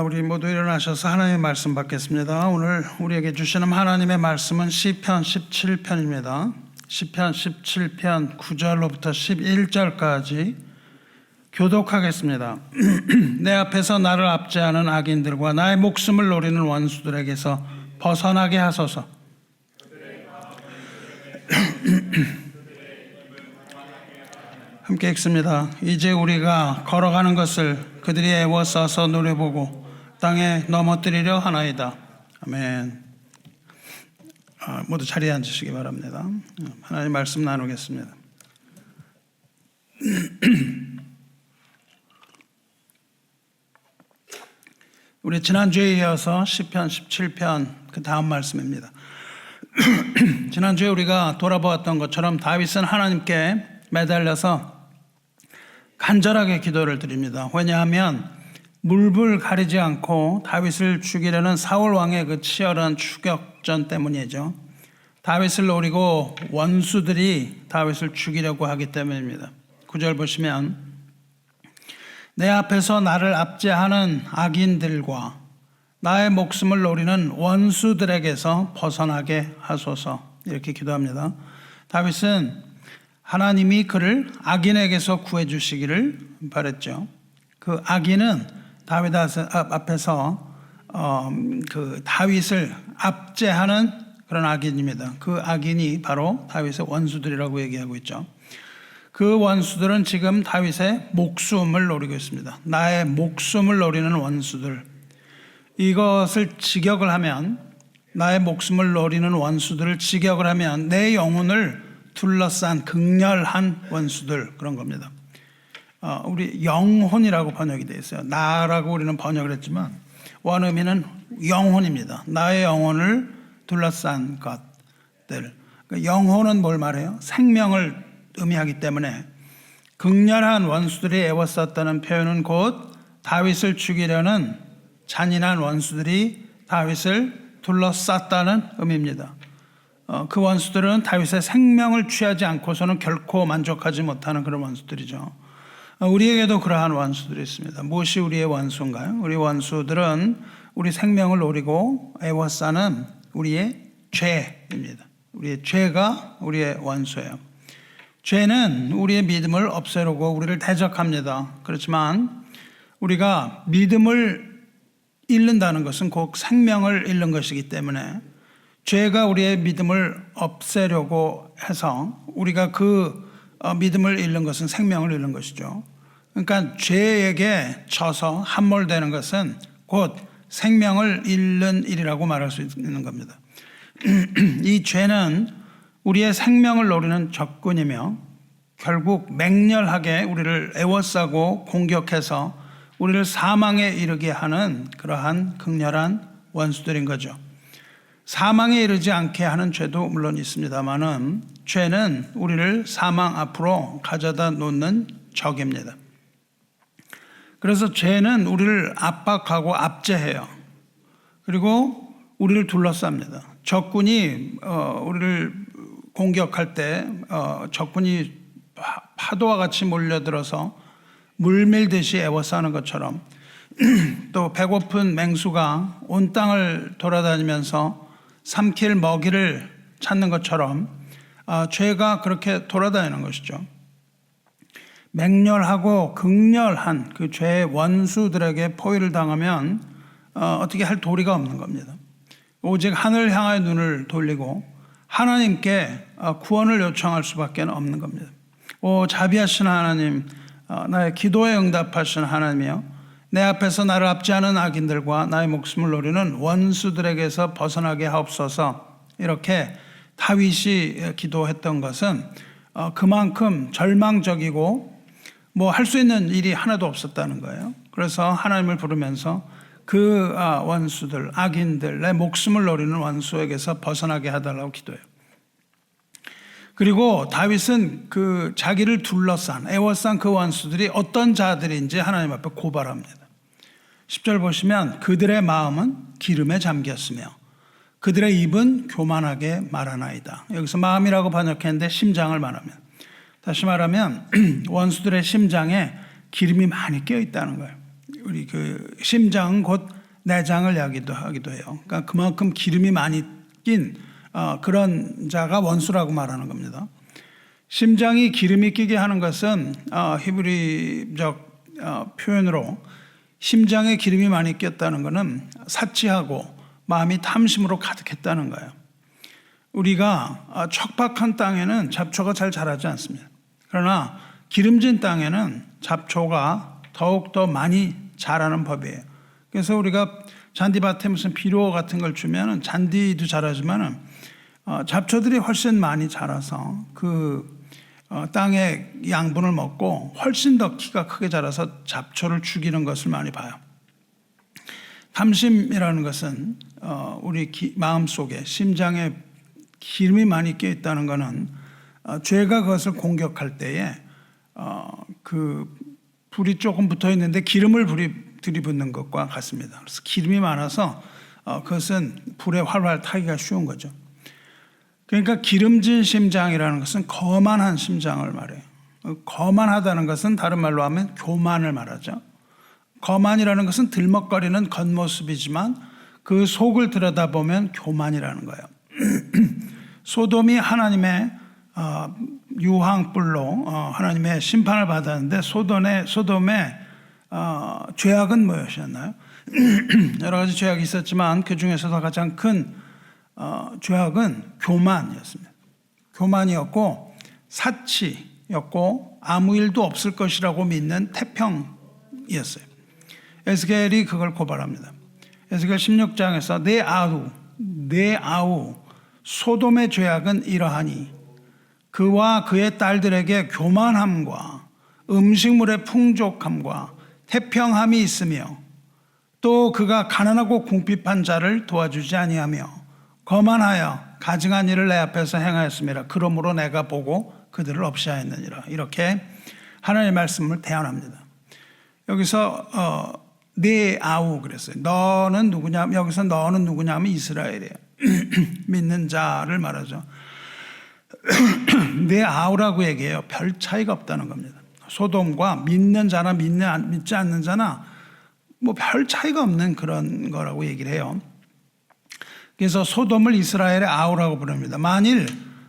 우리 모두 일어나셔서 하나님의 말씀 받겠습니다. 오늘 우리에게 주시는 하나님의 말씀은 시편 17편입니다. 시편 17편 9절로부터 11절까지 교독하겠습니다. 내 앞에서 나를 압제하는 악인들과 나의 목숨을 노리는 원수들에게서 벗어나게 하소서. 함께 읽습니다. 이제 우리가 걸어가는 것을 그들이 애워싸서 노려보고 땅에 넘어뜨리려 하나이다. 아멘. 모두 자리에 앉으시기 바랍니다. 하나님 말씀 나누겠습니다. 우리 지난주에 이어서 시편 17편 그 다음 말씀입니다. 지난주에 우리가 돌아보았던 것처럼 다윗은 하나님께 매달려서 간절하게 기도를 드립니다. 왜냐하면 물불 가리지 않고 다윗을 죽이려는 사울 왕의 그 치열한 추격전 때문이죠. 다윗을 노리고 원수들이 다윗을 죽이려고 하기 때문입니다. 9절 보시면 내 앞에서 나를 압제하는 악인들과 나의 목숨을 노리는 원수들에게서 벗어나게 하소서, 이렇게 기도합니다. 다윗은 하나님이 그를 악인에게서 구해 주시기를 바랬죠. 그 악인은 다윗 앞에서 그 다윗을 압제하는 그런 악인입니다. 그 악인이 바로 다윗의 원수들이라고 얘기하고 있죠. 그 원수들은 지금 다윗의 목숨을 노리고 있습니다. 나의 목숨을 노리는 원수들. 이것을 직역을 하면, 나의 목숨을 노리는 원수들을 직역을 하면 내 영혼을 둘러싼 극렬한 원수들, 그런 겁니다. 우리 영혼이라고 번역이 되어 있어요. 나라고 우리는 번역을 했지만 원어민은 영혼입니다. 나의 영혼을 둘러싼 것들. 영혼은 뭘 말해요? 생명을 의미하기 때문에 극렬한 원수들이 애워쌌다는 표현은 곧 다윗을 죽이려는 잔인한 원수들이 다윗을 둘러쌌다는 의미입니다. 그 원수들은 다윗의 생명을 취하지 않고서는 결코 만족하지 못하는 그런 원수들이죠. 우리에게도 그러한 원수들이 있습니다. 무엇이 우리의 원수인가요? 우리 원수들은 우리 생명을 노리고 애워싸는 우리의 죄입니다. 우리의 죄가 우리의 원수예요. 죄는 우리의 믿음을 없애려고 우리를 대적합니다. 그렇지만 우리가 믿음을 잃는다는 것은 곧 생명을 잃는 것이기 때문에 죄가 우리의 믿음을 없애려고 해서 우리가 그 믿음을 잃는 것은 생명을 잃는 것이죠. 그러니까 죄에게 져서 함몰되는 것은 곧 생명을 잃는 일이라고 말할 수 있는 겁니다. 이 죄는 우리의 생명을 노리는 적군이며 결국 맹렬하게 우리를 애워싸고 공격해서 우리를 사망에 이르게 하는 그러한 극렬한 원수들인 거죠. 사망에 이르지 않게 하는 죄도 물론 있습니다만은 죄는 우리를 사망 앞으로 가져다 놓는 적입니다. 그래서 죄는 우리를 압박하고 압제해요. 그리고 우리를 둘러쌉니다. 적군이 우리를 공격할 때 적군이 파도와 같이 몰려들어서 물밀듯이 애워싸는 것처럼 또 배고픈 맹수가 온 땅을 돌아다니면서 삼킬 먹이를 찾는 것처럼 죄가 그렇게 돌아다니는 것이죠. 맹렬하고 극렬한 그 죄의 원수들에게 포위를 당하면 어떻게 할 도리가 없는 겁니다. 오직 하늘 향하여 눈을 돌리고 하나님께 구원을 요청할 수밖에 없는 겁니다. 오 자비하신 하나님, 나의 기도에 응답하신 하나님이여, 내 앞에서 나를 압제하는 악인들과 나의 목숨을 노리는 원수들에게서 벗어나게 하옵소서. 이렇게 다윗이 기도했던 것은 그만큼 절망적이고 뭐 할 수 있는 일이 하나도 없었다는 거예요. 그래서 하나님을 부르면서 그 원수들, 악인들, 내 목숨을 노리는 원수에게서 벗어나게 해달라고 기도해요. 그리고 다윗은 그 자기를 둘러싼, 애워싼 그 원수들이 어떤 자들인지 하나님 앞에 고발합니다. 10절 보시면 그들의 마음은 기름에 잠겼으며 그들의 입은 교만하게 말하나이다. 여기서 마음이라고 번역했는데 심장을 말합니다. 다시 말하면 원수들의 심장에 기름이 많이 껴 있다는 거예요. 우리 그 심장은 곧 내장을 이야기하기도 해요. 그러니까 그만큼 기름이 많이 낀 그런 자가 원수라고 말하는 겁니다. 심장이 기름이 끼게 하는 것은 히브리적 표현으로 심장에 기름이 많이 꼈다는 것은 사치하고 마음이 탐심으로 가득했다는 거예요. 우리가 척박한 땅에는 잡초가 잘 자라지 않습니다. 그러나 기름진 땅에는 잡초가 더욱더 많이 자라는 법이에요. 그래서 우리가 잔디밭에 무슨 비료 같은 걸 주면 잔디도 자라지만 잡초들이 훨씬 많이 자라서 그 땅의 양분을 먹고 훨씬 더 키가 크게 자라서 잡초를 죽이는 것을 많이 봐요. 탐심이라는 것은 우리 마음속에 심장에 기름이 많이 껴 있다는 것은 죄가 그것을 공격할 때에 그 불이 조금 붙어 있는데 기름을 들이붓는 것과 같습니다. 그래서 기름이 많아서 그것은 불에 활활 타기가 쉬운 거죠. 그러니까 기름진 심장이라는 것은 거만한 심장을 말해요. 거만하다는 것은 다른 말로 하면 교만을 말하죠. 거만이라는 것은 들먹거리는 겉모습이지만 그 속을 들여다보면 교만이라는 거예요. 소돔이 하나님의 유황불로 하나님의 심판을 받았는데 소돔의 죄악은 무엇이었나요? 여러 가지 죄악이 있었지만 그 중에서도 가장 큰 죄악은 교만이었습니다. 교만이었고 사치였고 아무 일도 없을 것이라고 믿는 태평이었어요. 에스겔이 그걸 고발합니다. 에스겔 16장에서 내 아우 소돔의 죄악은 이러하니 그와 그의 딸들에게 교만함과 음식물의 풍족함과 태평함이 있으며 또 그가 가난하고 궁핍한 자를 도와주지 아니하며 거만하여 가증한 일을 내 앞에서 행하였음이라. 그러므로 내가 보고 그들을 없이하였느니라. 이렇게 하나님의 말씀을 대언합니다. 여기서 네 아우 그랬어요. 너는 누구냐? 여기서 너는 누구냐면 이스라엘이에요. 믿는 자를 말하죠. 네 아우라고 얘기해요. 별 차이가 없다는 겁니다. 소돔과 믿는 자나 믿지 않는 자나 뭐 별 차이가 없는 그런 거라고 얘기를 해요. 그래서 소돔을 이스라엘의 아우라고 부릅니다. 만일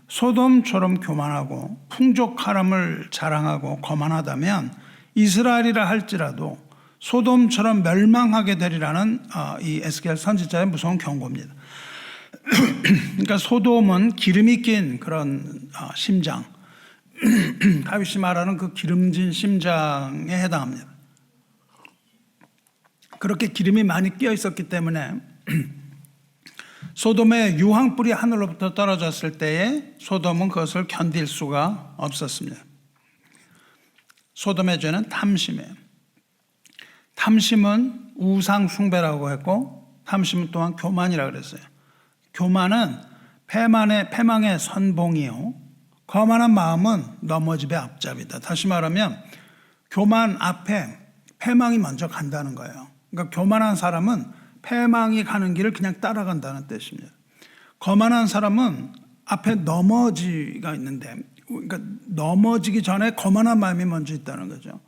소돔처럼 교만하고 풍족함을 자랑하고 거만하다면 이스라엘이라 할지라도 소돔처럼 멸망하게 되리라는 이 에스겔 선지자의 무서운 경고입니다. 그러니까 소돔은 기름이 낀 그런 심장, 다윗이 말하는 그 기름진 심장에 해당합니다. 그렇게 기름이 많이 끼어 있었기 때문에 소돔의 유황불이 하늘로부터 떨어졌을 때에 소돔은 그것을 견딜 수가 없었습니다. 소돔의 죄는 탐심이에요. 탐심은 우상 숭배라고 했고 탐심은 또한 교만이라고 그랬어요. 교만은 패망의 선봉이요 거만한 마음은 넘어집의 앞잡이다. 다시 말하면 교만 앞에 패망이 먼저 간다는 거예요. 그러니까 교만한 사람은 패망이 가는 길을 그냥 따라간다는 뜻입니다. 거만한 사람은 앞에 넘어지가 있는데, 그러니까 넘어지기 전에 거만한 마음이 먼저 있다는 거죠.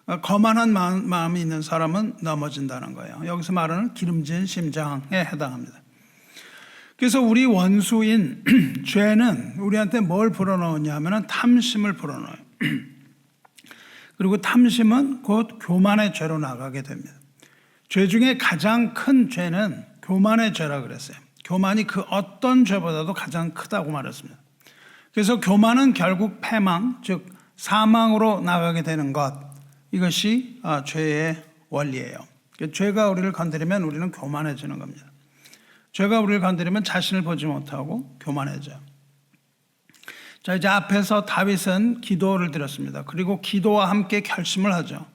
그러니까 거만한 마음이 있는 사람은 넘어진다는 거예요. 여기서 말하는 기름진 심장에 해당합니다. 그래서 우리 원수인 죄는 우리한테 뭘 불어넣느냐 하면 탐심을 불어넣어요. 그리고 탐심은 곧 교만의 죄로 나가게 됩니다. 죄 중에 가장 큰 죄는 교만의 죄라 그랬어요. 교만이 그 어떤 죄보다도 가장 크다고 말했습니다. 그래서 교만은 결국 패망, 즉 사망으로 나가게 되는 것, 이것이 죄의 원리예요. 죄가 우리를 건드리면 우리는 교만해지는 겁니다. 죄가 우리를 건드리면 자신을 보지 못하고 교만해져요. 자, 이제 앞에서 다윗은 기도를 드렸습니다. 그리고 기도와 함께 결심을 하죠.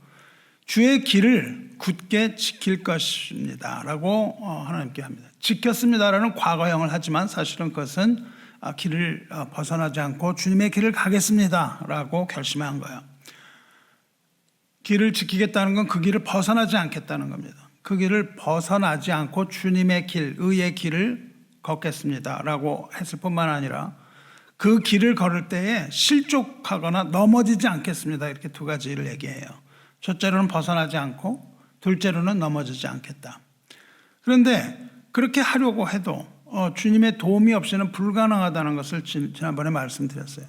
주의 길을 굳게 지킬 것입니다 라고 하나님께 합니다. 지켰습니다라는 과거형을 하지만 사실은 그것은 길을 벗어나지 않고 주님의 길을 가겠습니다 라고 결심한 거예요. 길을 지키겠다는 건 그 길을 벗어나지 않겠다는 겁니다. 그 길을 벗어나지 않고 주님의 길, 의의 길을 걷겠습니다 라고 했을 뿐만 아니라 그 길을 걸을 때에 실족하거나 넘어지지 않겠습니다. 이렇게 두 가지를 얘기해요. 첫째로는 벗어나지 않고, 둘째로는 넘어지지 않겠다. 그런데 그렇게 하려고 해도 주님의 도움이 없이는 불가능하다는 것을 지난번에 말씀드렸어요.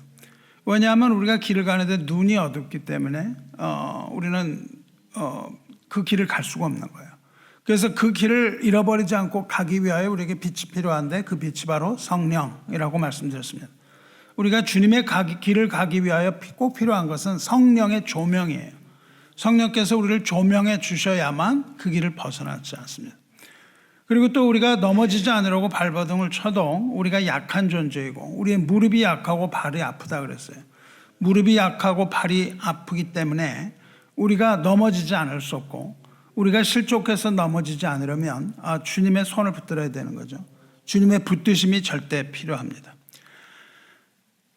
왜냐하면 우리가 길을 가는데 눈이 어둡기 때문에 우리는 그 길을 갈 수가 없는 거예요. 그래서 그 길을 잃어버리지 않고 가기 위하여 우리에게 빛이 필요한데 그 빛이 바로 성령이라고 말씀드렸습니다. 우리가 주님의 길을 가기 위하여 꼭 필요한 것은 성령의 조명이에요. 성령께서 우리를 조명해 주셔야만 그 길을 벗어나지 않습니다. 그리고 또 우리가 넘어지지 않으려고 발버둥을 쳐도 우리가 약한 존재이고 우리의 무릎이 약하고 발이 아프다 그랬어요. 무릎이 약하고 발이 아프기 때문에 우리가 넘어지지 않을 수 없고 우리가 실족해서 넘어지지 않으려면 주님의 손을 붙들어야 되는 거죠. 주님의 붙드심이 절대 필요합니다.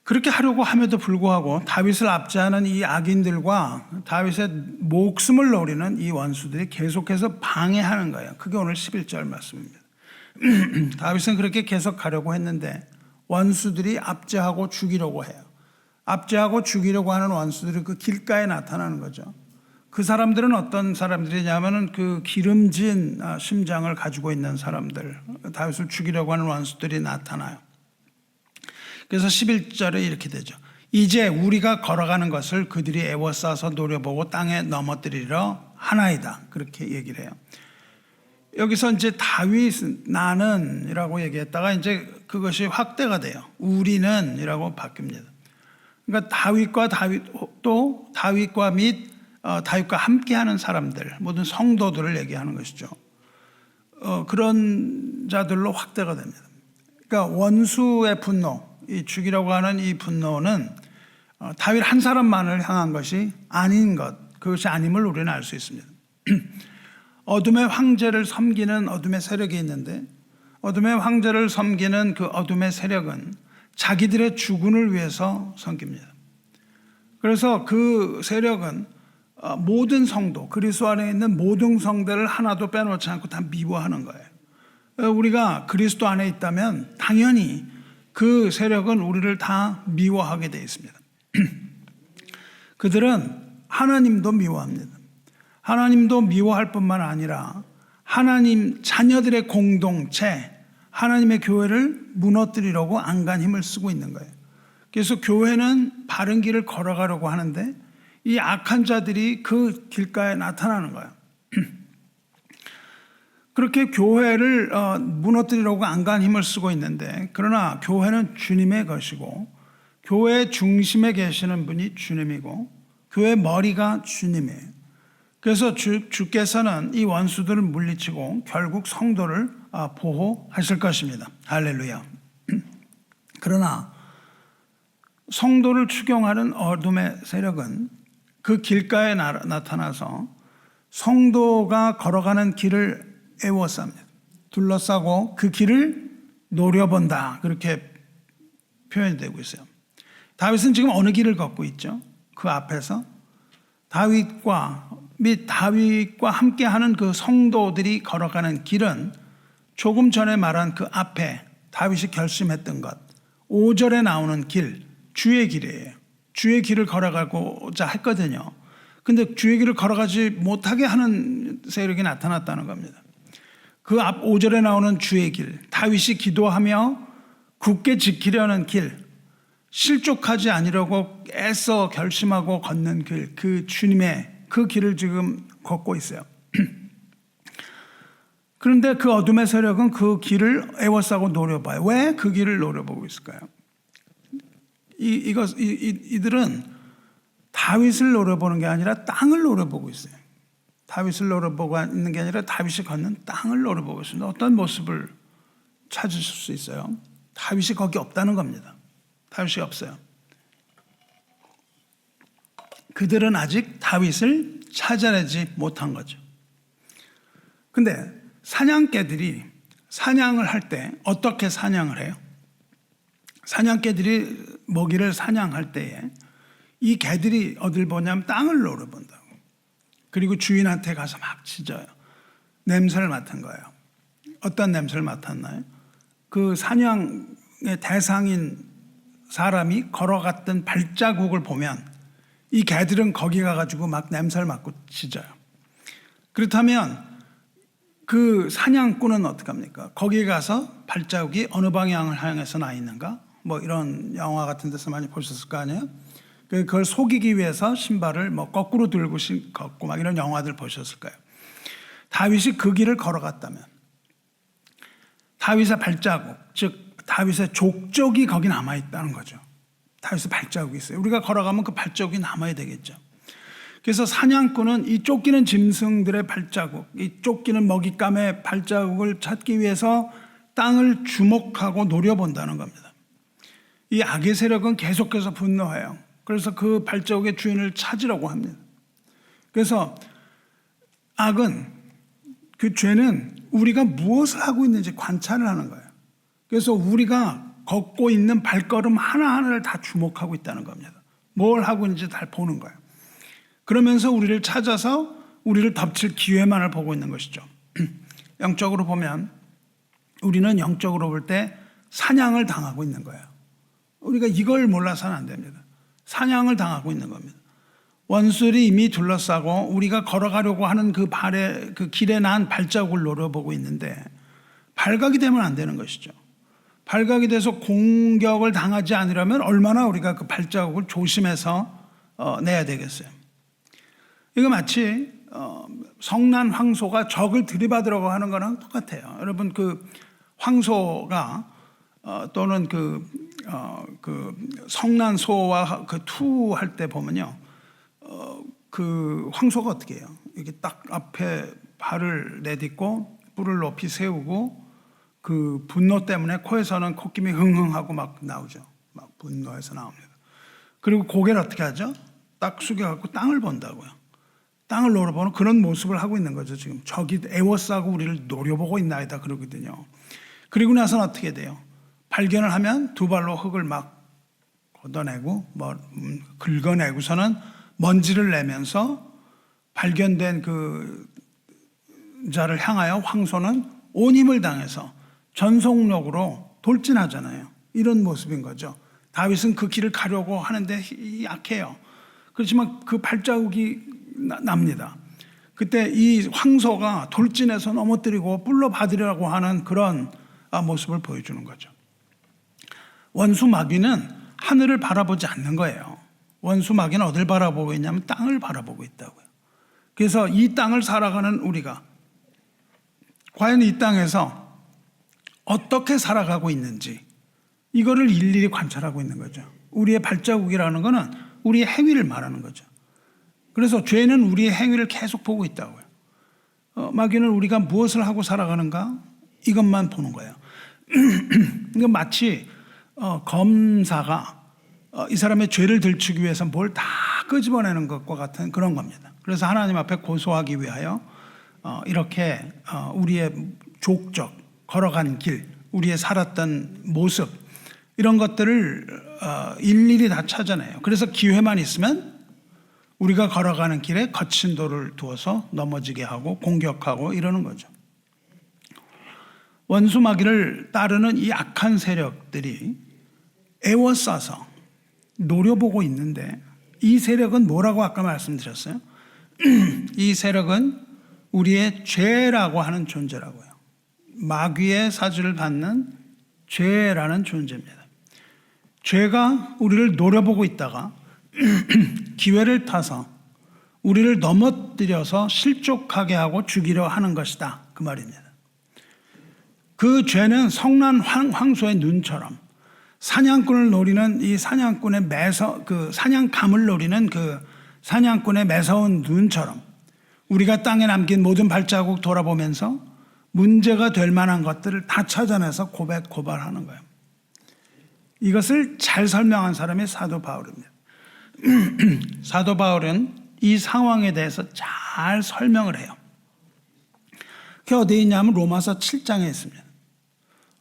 그렇게 하려고 함에도 불구하고 다윗을 압제하는 이 악인들과 다윗의 목숨을 노리는 이 원수들이 계속해서 방해하는 거예요. 그게 오늘 11절 말씀입니다. 다윗은 그렇게 계속 가려고 했는데 원수들이 압제하고 죽이려고 해요. 압제하고 죽이려고 하는 원수들이 그 길가에 나타나는 거죠. 그 사람들은 어떤 사람들이냐면은 그 기름진 심장을 가지고 있는 사람들, 다윗을 죽이려고 하는 원수들이 나타나요. 그래서 11절에 이렇게 되죠. 이제 우리가 걸어가는 것을 그들이 애워싸서 노려보고 땅에 넘어뜨리려 하나이다. 그렇게 얘기를 해요. 여기서 이제 다윗은 나는이라고 얘기했다가 이제 그것이 확대가 돼요. 우리는이라고 바뀝니다. 그러니까 다윗과 및 다윗과 함께하는 사람들, 모든 성도들을 얘기하는 것이죠. 그런 자들로 확대가 됩니다. 그러니까 원수의 분노, 이 죽이려고 하는 이 분노는 다윗 한 사람만을 향한 것이 아닌 것, 그것이 아님을 우리는 알 수 있습니다. 어둠의 황제를 섬기는 어둠의 세력이 있는데 어둠의 황제를 섬기는 그 어둠의 세력은 자기들의 주군을 위해서 섬깁니다. 그래서 그 세력은 모든 성도, 그리스도 안에 있는 모든 성도를 하나도 빼놓지 않고 다 미워하는 거예요. 우리가 그리스도 안에 있다면 당연히 그 세력은 우리를 다 미워하게 되어 있습니다. 그들은 하나님도 미워합니다. 하나님도 미워할 뿐만 아니라 하나님 자녀들의 공동체, 하나님의 교회를 무너뜨리려고 안간 힘을 쓰고 있는 거예요. 그래서 교회는 바른 길을 걸어가려고 하는데 이 악한 자들이 그 길가에 나타나는 거예요. 그렇게 교회를 무너뜨리려고 안간 힘을 쓰고 있는데 그러나 교회는 주님의 것이고 교회의 중심에 계시는 분이 주님이고 교회의 머리가 주님이에요. 그래서 주께서는 이 원수들을 물리치고 결국 성도를 보호하실 것입니다. 할렐루야. 그러나 성도를 추경하는 어둠의 세력은 그 길가에 나타나서 성도가 걸어가는 길을 애워쌉니다. 둘러싸고 그 길을 노려본다. 그렇게 표현이 되고 있어요. 다윗은 지금 어느 길을 걷고 있죠? 그 앞에서 다윗과 함께하는 그 성도들이 걸어가는 길은 조금 전에 말한 그 앞에 다윗이 결심했던 것 5절에 나오는 길, 주의 길이에요. 주의 길을 걸어가고자 했거든요. 근데 주의 길을 걸어가지 못하게 하는 세력이 나타났다는 겁니다. 그 앞 5절에 나오는 주의 길, 다윗이 기도하며 굳게 지키려는 길, 실족하지 않으려고 애써 결심하고 걷는 길, 그 주님의 그 길을 지금 걷고 있어요. 그런데 그 어둠의 세력은 그 길을 애워싸고 노려봐요. 왜 그 길을 노려보고 있을까요? 이들은 다윗을 노려보는 게 아니라 땅을 노려보고 있어요. 다윗을 노려보고 있는 게 아니라 다윗이 걷는 땅을 노려보고 있습니다. 어떤 모습을 찾으실 수 있어요? 다윗이 거기 없다는 겁니다. 다윗이 없어요. 그들은 아직 다윗을 찾아내지 못한 거죠. 근데 사냥개들이 사냥을 할 때 어떻게 사냥을 해요? 사냥개들이 먹이를 사냥할 때에 이 개들이 어딜 보냐면 땅을 노려본다고. 그리고 주인한테 가서 막 짖어요. 냄새를 맡은 거예요. 어떤 냄새를 맡았나요? 그 사냥의 대상인 사람이 걸어갔던 발자국을 보면 이 개들은 거기 가가지고 막 냄새를 맡고 짖어요. 그렇다면 그 사냥꾼은 어떡합니까? 거기에 가서 발자국이 어느 방향을 향해서 나 있는가? 뭐 이런 영화 같은 데서 많이 보셨을 거 아니에요? 그걸 속이기 위해서 신발을 뭐 거꾸로 들고 걷고 막 이런 영화들 보셨을 거예요. 다윗이 그 길을 걸어갔다면 다윗의 발자국, 즉 다윗의 족적이 거기 남아있다는 거죠. 다윗의 발자국이 있어요. 우리가 걸어가면 그 발자국이 남아야 되겠죠. 그래서 사냥꾼은 이 쫓기는 짐승들의 발자국, 이 쫓기는 먹잇감의 발자국을 찾기 위해서 땅을 주목하고 노려본다는 겁니다. 이 악의 세력은 계속해서 분노해요. 그래서 그 발자국의 주인을 찾으려고 합니다. 그래서 악은, 그 죄는 우리가 무엇을 하고 있는지 관찰을 하는 거예요. 그래서 우리가 걷고 있는 발걸음 하나하나를 다 주목하고 있다는 겁니다. 뭘 하고 있는지 다 보는 거예요. 그러면서 우리를 찾아서 우리를 덮칠 기회만을 보고 있는 것이죠. 영적으로 보면 우리는 영적으로 볼 때 사냥을 당하고 있는 거예요. 우리가 이걸 몰라서는 안 됩니다. 사냥을 당하고 있는 겁니다. 원수들이 이미 둘러싸고 우리가 걸어가려고 하는 그 길에 난 발자국을 노려보고 있는데 발각이 되면 안 되는 것이죠. 발각이 돼서 공격을 당하지 않으려면 얼마나 우리가 그 발자국을 조심해서 내야 되겠어요. 이거 마치 성난 황소가 적을 들이받으려고 하는 거랑 똑같아요. 여러분 그 황소가 또는 그 성난 소와 그 투할 때 보면요, 그 황소가 어떻게 해요? 이렇게 딱 앞에 발을 내딛고 뿔을 높이 세우고 그 분노 때문에 코에서는 콧김이 흥흥하고 막 나오죠. 막 분노해서 나옵니다. 그리고 고개를 어떻게 하죠? 딱 숙여갖고 땅을 본다고요. 땅을 노려보는 그런 모습을 하고 있는 거죠. 지금 적이 애워싸고 우리를 노려보고 있나이다 그러거든요. 그리고 나서는 어떻게 돼요? 발견을 하면 두 발로 흙을 막 걷어내고 긁어내고서는 먼지를 내면서 발견된 그 자를 향하여 황소는 온 힘을 당해서 전속력으로 돌진하잖아요. 이런 모습인 거죠. 다윗은 그 길을 가려고 하는데 약해요. 그렇지만 그 발자국이 납니다. 그때 이 황소가 돌진해서 넘어뜨리고 뿔로 받으려고 하는 그런 모습을 보여주는 거죠. 원수 마귀는 하늘을 바라보지 않는 거예요. 원수 마귀는 어딜 바라보고 있냐면 땅을 바라보고 있다고요. 그래서 이 땅을 살아가는 우리가 과연 이 땅에서 어떻게 살아가고 있는지 이거를 일일이 관찰하고 있는 거죠. 우리의 발자국이라는 거는 우리의 행위를 말하는 거죠. 그래서 죄는 우리의 행위를 계속 보고 있다고요. 마귀는 우리가 무엇을 하고 살아가는가 이것만 보는 거예요. 이건 마치 검사가 이 사람의 죄를 들추기 위해서 뭘 다 끄집어내는 것과 같은 그런 겁니다. 그래서 하나님 앞에 고소하기 위하여 이렇게 우리의 족적, 걸어간 길, 우리의 살았던 모습 이런 것들을 일일이 다 찾아내요. 그래서 기회만 있으면 우리가 걸어가는 길에 거친 돌을 두어서 넘어지게 하고 공격하고 이러는 거죠. 원수 마귀를 따르는 이 악한 세력들이 애워싸서 노려보고 있는데 이 세력은 뭐라고 아까 말씀드렸어요? 이 세력은 우리의 죄라고 하는 존재라고요. 마귀의 사주를 받는 죄라는 존재입니다. 죄가 우리를 노려보고 있다가 기회를 타서 우리를 넘어뜨려서 실족하게 하고 죽이려 하는 것이다 그 말입니다. 그 죄는 성난 황소의 눈처럼 사냥꾼을 노리는 이 사냥꾼의 사냥감을 노리는 그 사냥꾼의 매서운 눈처럼 우리가 땅에 남긴 모든 발자국 돌아보면서 문제가 될 만한 것들을 다 찾아내서 고발하는 거예요. 이것을 잘 설명한 사람이 사도 바울입니다. 사도 바울은 이 상황에 대해서 잘 설명을 해요. 그게 어디에 있냐면 로마서 7장에 있습니다.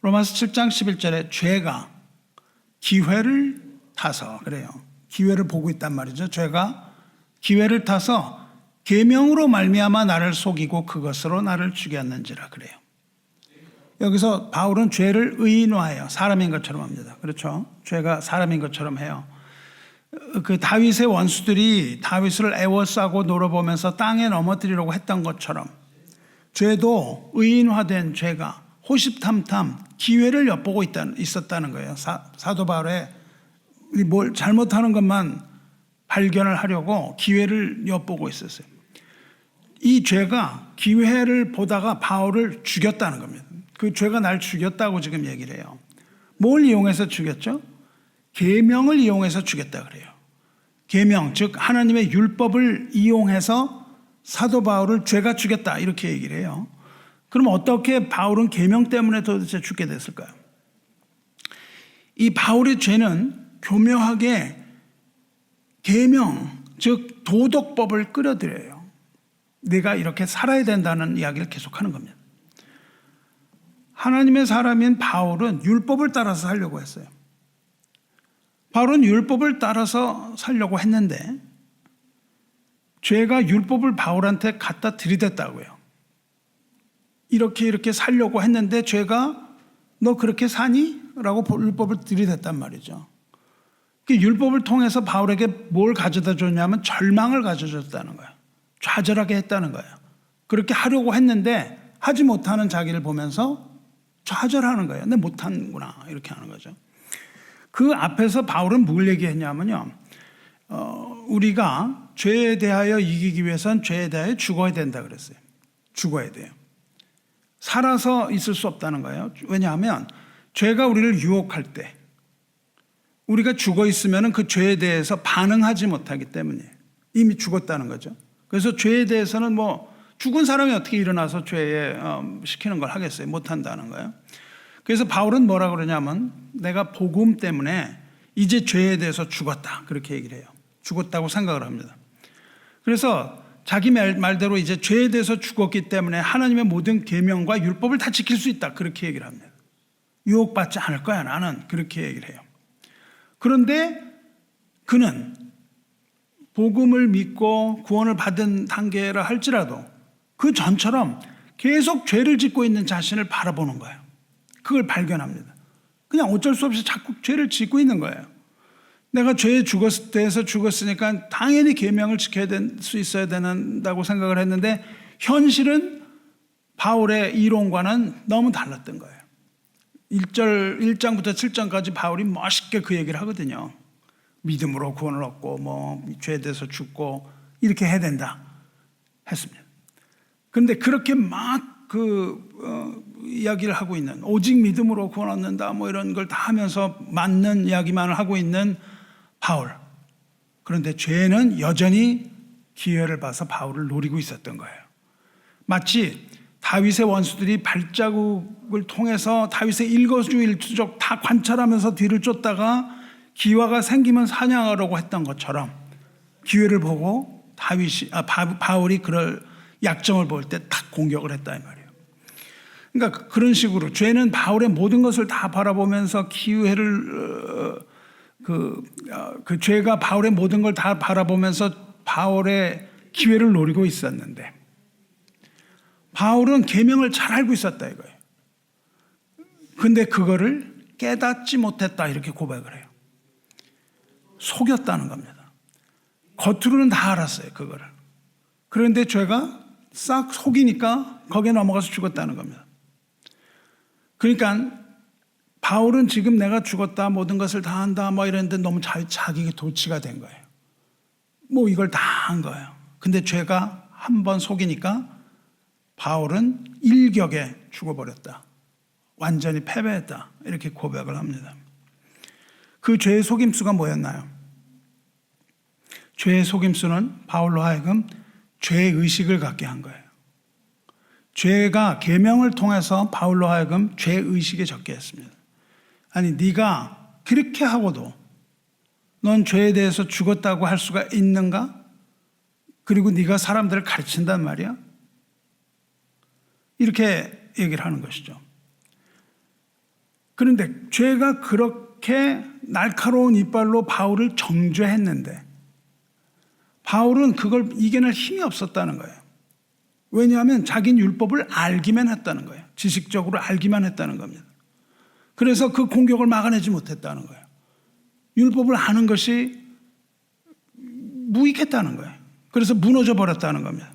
로마서 7장 11절에 죄가 기회를 타서 그래요. 기회를 보고 있단 말이죠. 죄가 기회를 타서 계명으로 말미암아 나를 속이고 그것으로 나를 죽였는지라 그래요. 여기서 바울은 죄를 의인화해요. 사람인 것처럼 합니다. 그렇죠? 죄가 사람인 것처럼 해요. 그 다윗의 원수들이 다윗을 애워싸고 놀아보면서 땅에 넘어뜨리려고 했던 것처럼 죄도 의인화된 죄가 호시탐탐 기회를 엿보고 있었다는 거예요. 사도 바울의 뭘 잘못하는 것만 발견을 하려고 기회를 엿보고 있었어요. 이 죄가 기회를 보다가 바울을 죽였다는 겁니다. 그 죄가 날 죽였다고 지금 얘기를 해요. 뭘 이용해서 죽였죠? 계명을 이용해서 죽였다 그래요. 계명, 즉 하나님의 율법을 이용해서 사도 바울을 죄가 죽였다 이렇게 얘기를 해요. 그럼 어떻게 바울은 계명 때문에 도대체 죽게 됐을까요? 이 바울의 죄는 교묘하게 계명, 즉 도덕법을 끌어들여요. 내가 이렇게 살아야 된다는 이야기를 계속하는 겁니다. 하나님의 사람인 바울은 율법을 따라서 살려고 했어요. 바울은 율법을 따라서 살려고 했는데 죄가 율법을 바울한테 갖다 들이댔다고요. 이렇게 살려고 했는데 죄가 너 그렇게 사니? 라고 율법을 들이댔단 말이죠. 그 율법을 통해서 바울에게 뭘 가져다 줬냐면 절망을 가져줬다는 거예요. 좌절하게 했다는 거예요. 그렇게 하려고 했는데 하지 못하는 자기를 보면서 좌절하는 거예요. 내 못하는구나 이렇게 하는 거죠. 그 앞에서 바울은 뭘 얘기했냐면요. 우리가 죄에 대하여 이기기 위해선 죄에 대하여 죽어야 된다 그랬어요. 죽어야 돼요. 살아서 있을 수 없다는 거예요. 왜냐하면 죄가 우리를 유혹할 때 우리가 죽어 있으면 그 죄에 대해서 반응하지 못하기 때문에 이미 죽었다는 거죠. 그래서 죄에 대해서는 죽은 사람이 어떻게 일어나서 죄에 시키는 걸 하겠어요? 못한다는 거예요. 그래서 바울은 뭐라 그러냐면 내가 복음 때문에 이제 죄에 대해서 죽었다 그렇게 얘기를 해요. 죽었다고 생각을 합니다. 그래서 자기 말대로 이제 죄에 대해서 죽었기 때문에 하나님의 모든 계명과 율법을 다 지킬 수 있다 그렇게 얘기를 합니다. 유혹받지 않을 거야 나는 그렇게 얘기를 해요. 그런데 그는 복음을 믿고 구원을 받은 단계라 할지라도 그 전처럼 계속 죄를 짓고 있는 자신을 바라보는 거예요. 그걸 발견합니다. 그냥 어쩔 수 없이 자꾸 죄를 짓고 있는 거예요. 내가 죄에 대해서 죽었으니까 당연히 계명을 지켜야 될 수 있어야 된다고 생각을 했는데 현실은 바울의 이론과는 너무 달랐던 거예요. 1장부터 7장까지 바울이 멋있게 그 얘기를 하거든요. 믿음으로 구원을 얻고 죄에 대해서 죽고 이렇게 해야 된다 했습니다. 그런데 그렇게 막 이야기를 하고 있는 오직 믿음으로 구원 얻는다 이런 걸 다 하면서 맞는 이야기만을 하고 있는 바울. 그런데 죄는 여전히 기회를 봐서 바울을 노리고 있었던 거예요. 마치 다윗의 원수들이 발자국을 통해서 다윗의 일거수일투족 다 관찰하면서 뒤를 쫓다가 기회가 생기면 사냥하려고 했던 것처럼 기회를 보고 바울이 그럴 약점을 볼 때 딱 공격을 했다 이 말이에요. 그러니까 그런 식으로 죄는 바울의 모든 것을 다 바라보면서 기회를 그 죄가 바울의 모든 걸 다 바라보면서 바울의 기회를 노리고 있었는데 바울은 계명을 잘 알고 있었다 이거예요. 근데 그거를 깨닫지 못했다 이렇게 고백을 해요. 속였다는 겁니다. 겉으로는 다 알았어요 그거를. 그런데 죄가 싹 속이니까 거기에 넘어가서 죽었다는 겁니다. 그러니까 바울은 지금 내가 죽었다 모든 것을 다 한다 이랬는데 너무 자기가 도취가 된 거예요. 이걸 다 한 거예요. 근데 죄가 한 번 속이니까 바울은 일격에 죽어버렸다. 완전히 패배했다. 이렇게 고백을 합니다. 그 죄의 속임수가 뭐였나요? 죄의 속임수는 바울로 하여금 죄의식을 갖게 한 거예요. 죄가 계명을 통해서 바울로 하여금 죄의식에 적게 했습니다. 아니 네가 그렇게 하고도 넌 죄에 대해서 죽었다고 할 수가 있는가? 그리고 네가 사람들을 가르친단 말이야? 이렇게 얘기를 하는 것이죠. 그런데 죄가 그렇게 날카로운 이빨로 바울을 정죄했는데 바울은 그걸 이겨낼 힘이 없었다는 거예요. 왜냐하면 자기는 율법을 알기만 했다는 거예요. 지식적으로 알기만 했다는 겁니다. 그래서 그 공격을 막아내지 못했다는 거예요. 율법을 아는 것이 무익했다는 거예요. 그래서 무너져 버렸다는 겁니다.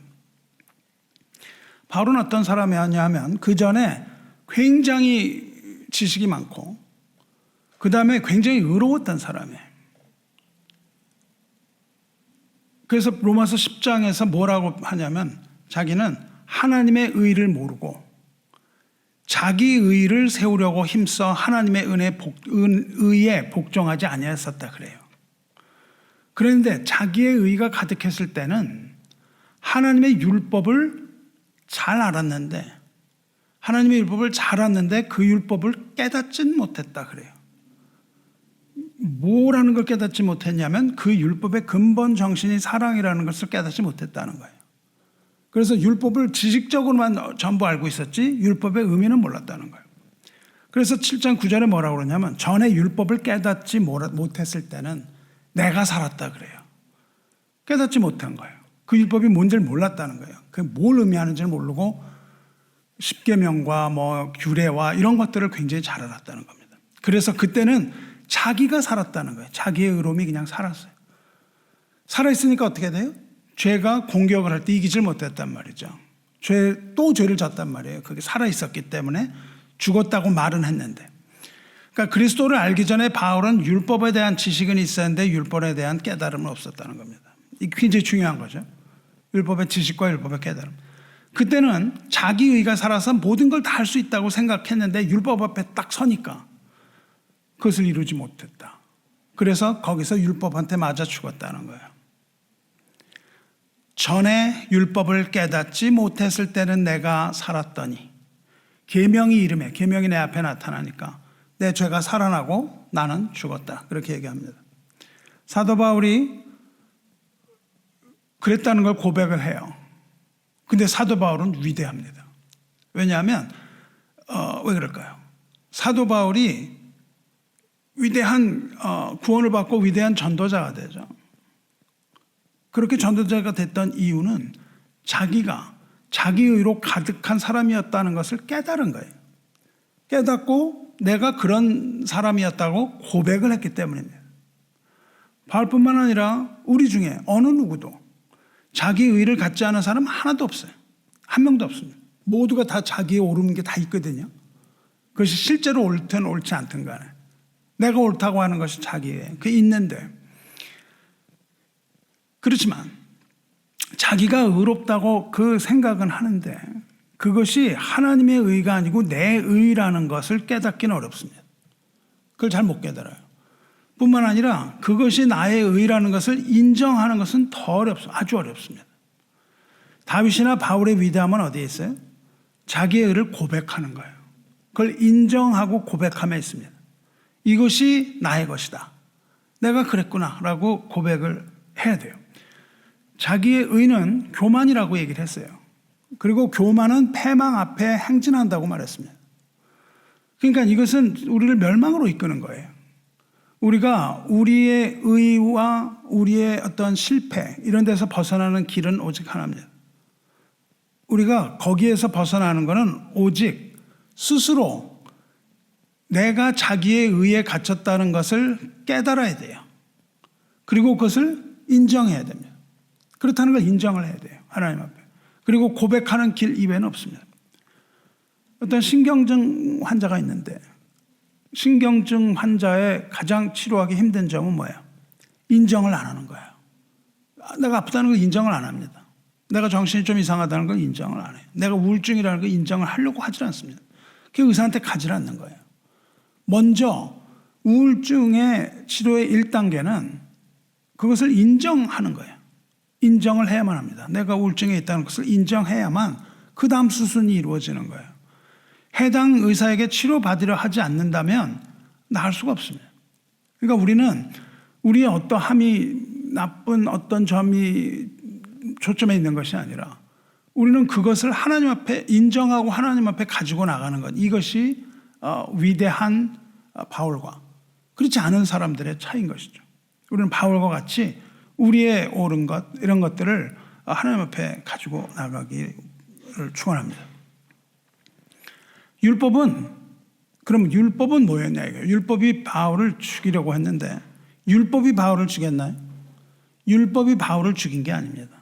바울은 어떤 사람이었냐 하면 그 전에 굉장히 지식이 많고 그 다음에 굉장히 의로웠던 사람이에요. 그래서 로마서 10장에서 뭐라고 하냐면 자기는 하나님의 의를 모르고 자기 의를 세우려고 힘써 하나님의 의에 복종하지 아니하였었다 그래요. 그런데 자기의 의가 가득했을 때는 하나님의 율법을 잘 알았는데 그 율법을 깨닫진 못했다 그래요. 뭐라는 걸 깨닫지 못했냐면 그 율법의 근본 정신이 사랑이라는 것을 깨닫지 못했다는 거예요. 그래서 율법을 지식적으로만 전부 알고 있었지 율법의 의미는 몰랐다는 거예요. 그래서 7장 9절에 뭐라고 그러냐면 전에 율법을 깨닫지 못했을 때는 내가 살았다 그래요. 깨닫지 못한 거예요. 그 율법이 뭔지를 몰랐다는 거예요. 그게 뭘 의미하는지를 모르고 십계명과 규례와 이런 것들을 굉장히 잘 알았다는 겁니다. 그래서 그때는 자기가 살았다는 거예요. 자기의 의로움이 그냥 살았어요. 살아있으니까 어떻게 돼요? 죄가 공격을 할 때 이기질 못했단 말이죠. 또 죄를 졌단 말이에요. 그게 살아있었기 때문에 죽었다고 말은 했는데. 그러니까 그리스도를 알기 전에 바울은 율법에 대한 지식은 있었는데 율법에 대한 깨달음은 없었다는 겁니다. 이게 굉장히 중요한 거죠. 율법의 지식과 율법의 깨달음. 그때는 자기 의가 살아서 모든 걸 다 할 수 있다고 생각했는데 율법 앞에 딱 서니까 그것을 이루지 못했다. 그래서 거기서 율법한테 맞아 죽었다는 거예요. 전에 율법을 깨닫지 못했을 때는 내가 살았더니 계명이 내 앞에 나타나니까 내 죄가 살아나고 나는 죽었다. 그렇게 얘기합니다. 사도 바울이 그랬다는 걸 고백을 해요. 근데 사도 바울은 위대합니다. 왜냐하면 왜 그럴까요? 사도 바울이 위대한 구원을 받고 위대한 전도자가 되죠. 그렇게 전도자가 됐던 이유는 자기가 자기 의로 가득한 사람이었다는 것을 깨달은 거예요. 깨닫고 내가 그런 사람이었다고 고백을 했기 때문입니다. 바울뿐만 아니라 우리 중에 어느 누구도 자기 의를 갖지 않은 사람 하나도 없어요. 한 명도 없습니다. 모두가 다 자기의 옳은 게 다 있거든요. 그것이 실제로 옳든 옳지 않든 간에 내가 옳다고 하는 것이 자기예요. 그게 있는데 그렇지만 자기가 의롭다고 그 생각은 하는데 그것이 하나님의 의가 아니고 내 의라는 것을 깨닫기는 어렵습니다. 그걸 잘 못 깨달아요. 뿐만 아니라 그것이 나의 의라는 것을 인정하는 것은 더 어렵습니다. 아주 어렵습니다. 다윗이나 바울의 위대함은 어디에 있어요? 자기의 의를 고백하는 거예요. 그걸 인정하고 고백함에 있습니다. 이것이 나의 것이다. 내가 그랬구나 라고 고백을 해야 돼요. 자기의 의는 교만이라고 얘기를 했어요. 그리고 교만은 패망 앞에 행진한다고 말했습니다. 그러니까 이것은 우리를 멸망으로 이끄는 거예요. 우리가 우리의 의와 우리의 어떤 실패 이런 데서 벗어나는 길은 오직 하나입니다. 우리가 거기에서 벗어나는 것은 오직 스스로 내가 자기의 의에 갇혔다는 것을 깨달아야 돼요. 그리고 그것을 인정해야 됩니다. 그렇다는 걸 인정을 해야 돼요. 하나님 앞에. 그리고 고백하는 길 이외에는 없습니다. 어떤 신경증 환자가 있는데 신경증 환자의 가장 치료하기 힘든 점은 뭐예요? 인정을 안 하는 거예요. 내가 아프다는 걸 인정을 안 합니다. 내가 정신이 좀 이상하다는 걸 인정을 안 해요. 내가 우울증이라는 걸 인정을 하려고 하질 않습니다. 그 의사한테 가지 않는 거예요. 먼저 우울증의 치료의 1단계는 그것을 인정하는 거예요. 인정을 해야만 합니다. 내가 우울증에 있다는 것을 인정해야만 그 다음 수순이 이루어지는 거예요. 해당 의사에게 치료받으려 하지 않는다면 나을 수가 없습니다. 그러니까 우리는 우리의 어떠함이 나쁜 어떤 점이 초점에 있는 것이 아니라 우리는 그것을 하나님 앞에 인정하고 하나님 앞에 가지고 나가는 것. 이것이 위대한 바울과 그렇지 않은 사람들의 차이인 것이죠. 우리는 바울과 같이 우리의 옳은 것 이런 것들을 하나님 앞에 가지고 나가기를 축원합니다. 그럼 율법은 뭐였냐 이거예요. 율법이 바울을 죽이려고 했는데 율법이 바울을 죽였나요? 율법이 바울을 죽인 게 아닙니다.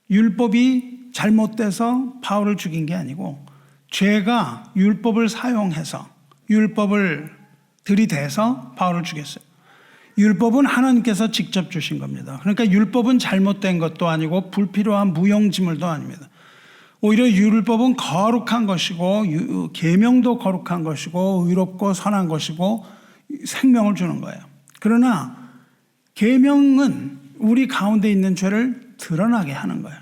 율법이 잘못돼서 바울을 죽인 게 아니고 죄가 율법을 사용해서 율법을 들이대서 바울을 죽였어요. 율법은 하나님께서 직접 주신 겁니다. 그러니까 율법은 잘못된 것도 아니고 불필요한 무용지물도 아닙니다. 오히려 율법은 거룩한 것이고 계명도 거룩한 것이고 의롭고 선한 것이고 생명을 주는 거예요. 그러나 계명은 우리 가운데 있는 죄를 드러나게 하는 거예요.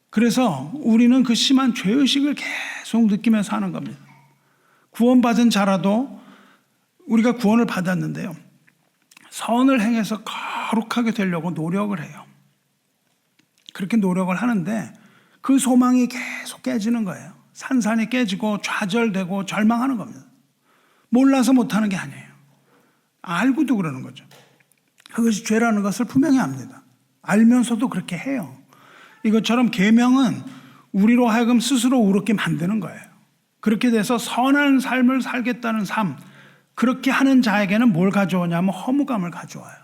그래서 우리는 그 심한 죄의식을 계속 느끼면서 하는 겁니다. 구원받은 자라도 우리가 구원을 받았는데요, 선을 행해서 거룩하게 되려고 노력을 해요. 그렇게 노력을 하는데 그 소망이 계속 깨지는 거예요. 산산이 깨지고 좌절되고 절망하는 겁니다. 몰라서 못하는 게 아니에요. 알고도 그러는 거죠. 그것이 죄라는 것을 분명히 압니다. 알면서도 그렇게 해요. 이것처럼 계명은 우리로 하여금 스스로 의롭게 만드는 거예요. 그렇게 돼서 선한 삶을 살겠다는 삶, 그렇게 하는 자에게는 뭘 가져오냐면 허무감을 가져와요.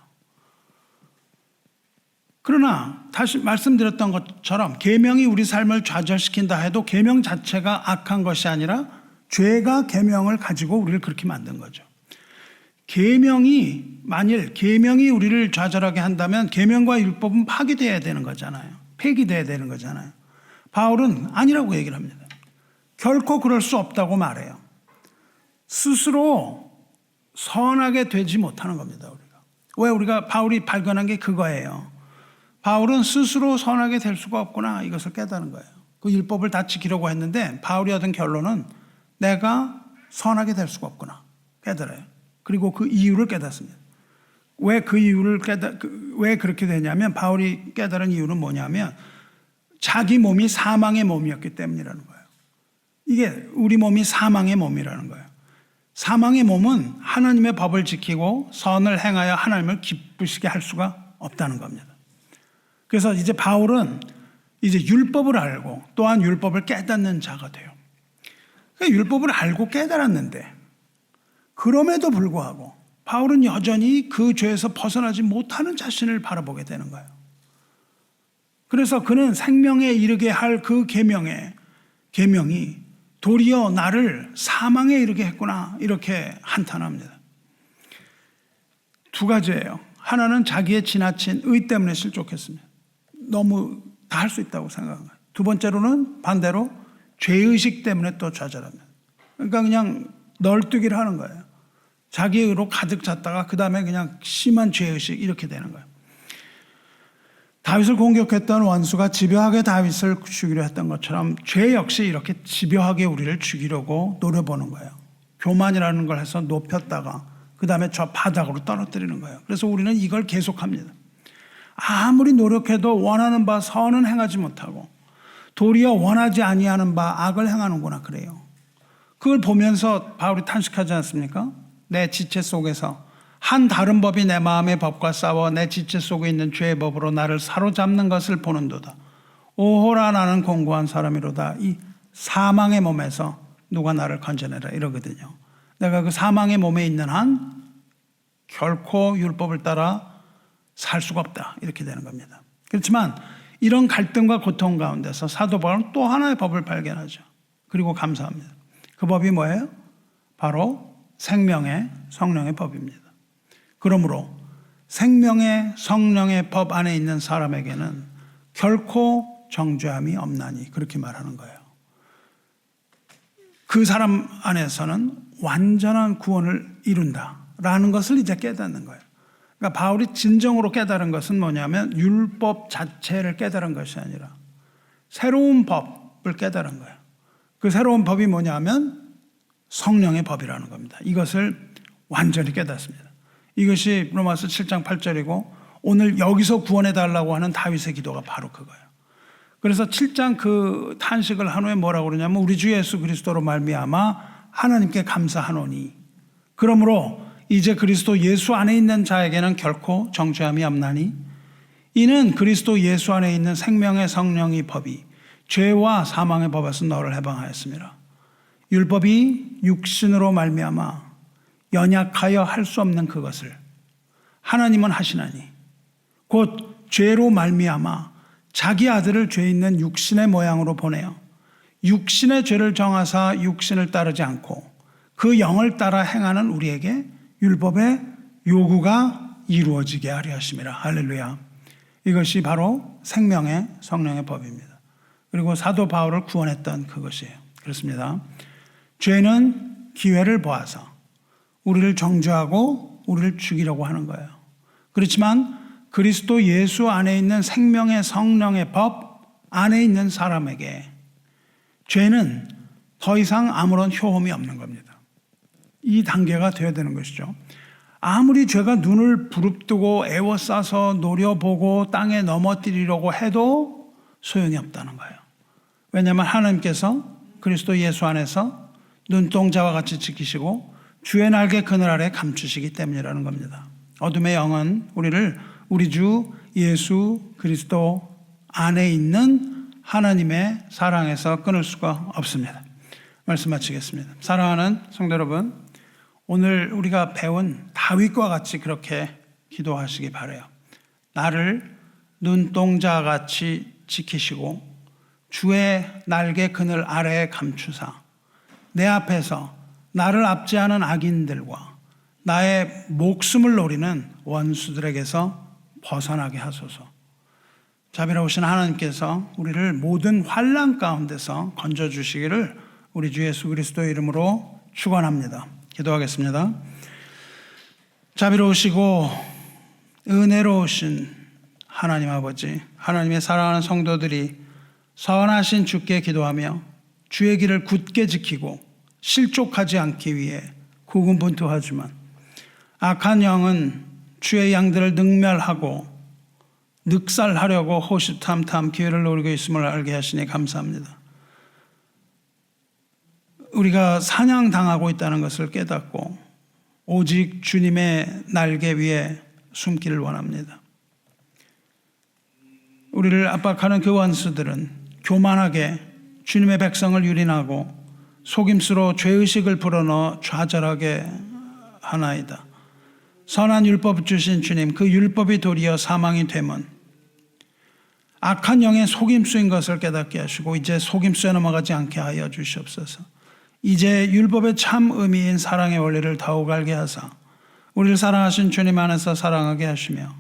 그러나 다시 말씀드렸던 것처럼 계명이 우리 삶을 좌절시킨다 해도 계명 자체가 악한 것이 아니라 죄가 계명을 가지고 우리를 그렇게 만든 거죠. 만일 계명이 우리를 좌절하게 한다면 계명과 율법은 파기돼야 되는 거잖아요. 폐기돼야 되는 거잖아요. 바울은 아니라고 얘기를 합니다. 결코 그럴 수 없다고 말해요. 스스로 선하게 되지 못하는 겁니다. 바울이 발견한 게 그거예요. 바울은 스스로 선하게 될 수가 없구나, 이것을 깨달은 거예요. 그 율법을 다 지키려고 했는데 바울이 얻은 결론은 내가 선하게 될 수가 없구나 깨달아요. 그리고 그 이유를 깨닫습니다. 왜 그렇게 되냐면, 바울이 깨달은 이유는 뭐냐면 자기 몸이 사망의 몸이었기 때문이라는 거예요. 이게 우리 몸이 사망의 몸이라는 거예요. 사망의 몸은 하나님의 법을 지키고 선을 행하여 하나님을 기쁘시게 할 수가 없다는 겁니다. 그래서 이제 바울은 이제 율법을 알고 또한 율법을 깨닫는 자가 돼요. 그러니까 율법을 알고 깨달았는데 그럼에도 불구하고 바울은 여전히 그 죄에서 벗어나지 못하는 자신을 바라보게 되는 거예요. 그래서 그는 생명에 이르게 할 그 계명이 도리어 나를 사망에 이르게 했구나, 이렇게 한탄합니다. 두 가지예요. 하나는 자기의 지나친 의 때문에 실족했습니다. 너무 다 할 수 있다고 생각한 거예요. 두 번째로는 반대로 죄의식 때문에 또 좌절합니다. 그러니까 그냥 널뛰기를 하는 거예요. 자기의 의로 가득 찼다가 그 다음에 그냥 심한 죄의식, 이렇게 되는 거예요. 다윗을 공격했던 원수가 집요하게 다윗을 죽이려 했던 것처럼 죄 역시 이렇게 집요하게 우리를 죽이려고 노려보는 거예요. 교만이라는 걸 해서 높였다가 그 다음에 저 바닥으로 떨어뜨리는 거예요. 그래서 우리는 이걸 계속합니다. 아무리 노력해도 원하는 바 선은 행하지 못하고 도리어 원하지 아니하는 바 악을 행하는구나, 그래요. 그걸 보면서 바울이 탄식하지 않습니까? 내 지체 속에서 한 다른 법이 내 마음의 법과 싸워 내 지체 속에 있는 죄의 법으로 나를 사로잡는 것을 보는도다. 오호라, 나는 공고한 사람이로다. 이 사망의 몸에서 누가 나를 건져내라, 이러거든요. 내가 그 사망의 몸에 있는 한 결코 율법을 따라 살 수가 없다, 이렇게 되는 겁니다. 그렇지만 이런 갈등과 고통 가운데서 사도 바울은 또 하나의 법을 발견하죠. 그리고 감사합니다. 그 법이 뭐예요? 바로 생명의 성령의 법입니다. 그러므로 생명의 성령의 법 안에 있는 사람에게는 결코 정죄함이 없나니, 그렇게 말하는 거예요. 그 사람 안에서는 완전한 구원을 이룬다라는 것을 이제 깨닫는 거예요. 그러니까 바울이 진정으로 깨달은 것은 뭐냐면 율법 자체를 깨달은 것이 아니라 새로운 법을 깨달은 거예요. 그 새로운 법이 뭐냐면 성령의 법이라는 겁니다. 이것을 완전히 깨닫습니다. 이것이 로마서 7장 8절이고 오늘 여기서 구원해달라고 하는 다윗의 기도가 바로 그거예요. 그래서 7장 그 탄식을 한 후에 뭐라고 그러냐면 우리 주 예수 그리스도로 말미암아 하나님께 감사하노니, 그러므로 이제 그리스도 예수 안에 있는 자에게는 결코 정죄함이 없나니, 이는 그리스도 예수 안에 있는 생명의 성령의 법이 죄와 사망의 법에서 너를 해방하였습니다. 율법이 육신으로 말미암아 연약하여 할 수 없는 그것을 하나님은 하시나니 곧 죄로 말미암아 자기 아들을 죄 있는 육신의 모양으로 보내어 육신의 죄를 정하사 육신을 따르지 않고 그 영을 따라 행하는 우리에게 율법의 요구가 이루어지게 하려 하심이라. 할렐루야. 이것이 바로 생명의 성령의 법입니다. 그리고 사도 바울을 구원했던 그것이에요. 그렇습니다. 죄는 기회를 보아서 우리를 정죄하고 우리를 죽이려고 하는 거예요. 그렇지만 그리스도 예수 안에 있는 생명의 성령의 법 안에 있는 사람에게 죄는 더 이상 아무런 효험이 없는 겁니다. 이 단계가 되어야 되는 것이죠. 아무리 죄가 눈을 부릅뜨고 애워싸서 노려보고 땅에 넘어뜨리려고 해도 소용이 없다는 거예요. 왜냐하면 하나님께서 그리스도 예수 안에서 눈동자와 같이 지키시고 주의 날개 그늘 아래 감추시기 때문이라는 겁니다. 어둠의 영은 우리를 우리 주 예수 그리스도 안에 있는 하나님의 사랑에서 끊을 수가 없습니다. 말씀 마치겠습니다. 사랑하는 성도 여러분, 오늘 우리가 배운 다윗과 같이 그렇게 기도하시기 바라요. 나를 눈동자같이 지키시고 주의 날개 그늘 아래에 감추사 내 앞에서 나를 압제하는 악인들과 나의 목숨을 노리는 원수들에게서 벗어나게 하소서. 자비로우신 하나님께서 우리를 모든 환난 가운데서 건져주시기를 우리 주 예수 그리스도의 이름으로 축원합니다. 기도하겠습니다. 자비로우시고 은혜로우신 하나님 아버지, 하나님의 사랑하는 성도들이 선하신 주께 기도하며 주의 길을 굳게 지키고 실족하지 않기 위해 고군분투하지만 악한 영은 주의 양들을 능멸하고 늑살하려고 호시탐탐 기회를 노리고 있음을 알게 하시니 감사합니다. 우리가 사냥당하고 있다는 것을 깨닫고 오직 주님의 날개 위에 숨기를 원합니다. 우리를 압박하는 그 원수들은 교만하게 주님의 백성을 유린하고 속임수로 죄의식을 불어넣어 좌절하게 하나이다. 선한 율법 주신 주님, 그 율법이 도리어 사망이 되면 악한 영의 속임수인 것을 깨닫게 하시고 이제 속임수에 넘어가지 않게 하여 주시옵소서. 이제 율법의 참 의미인 사랑의 원리를 더욱 알게 하사 우리를 사랑하신 주님 안에서 사랑하게 하시며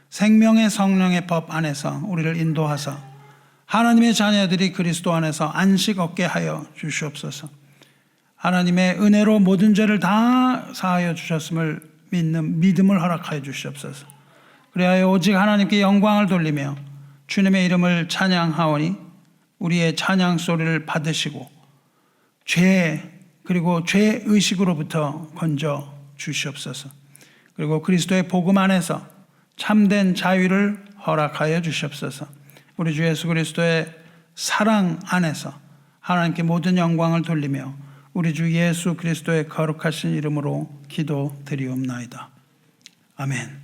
생명의 성령의 법 안에서 우리를 인도하사 하나님의 자녀들이 그리스도 안에서 안식 얻게 하여 주시옵소서. 하나님의 은혜로 모든 죄를 다 사하여 주셨음을 믿는 믿음을 허락하여 주시옵소서. 그래야 오직 하나님께 영광을 돌리며 주님의 이름을 찬양하오니 우리의 찬양 소리를 받으시고 죄 그리고 죄의식으로부터 건져 주시옵소서. 그리고 그리스도의 복음 안에서 참된 자유를 허락하여 주시옵소서. 우리 주 예수 그리스도의 사랑 안에서 하나님께 모든 영광을 돌리며 우리 주 예수 그리스도의 거룩하신 이름으로 기도드리옵나이다. 아멘.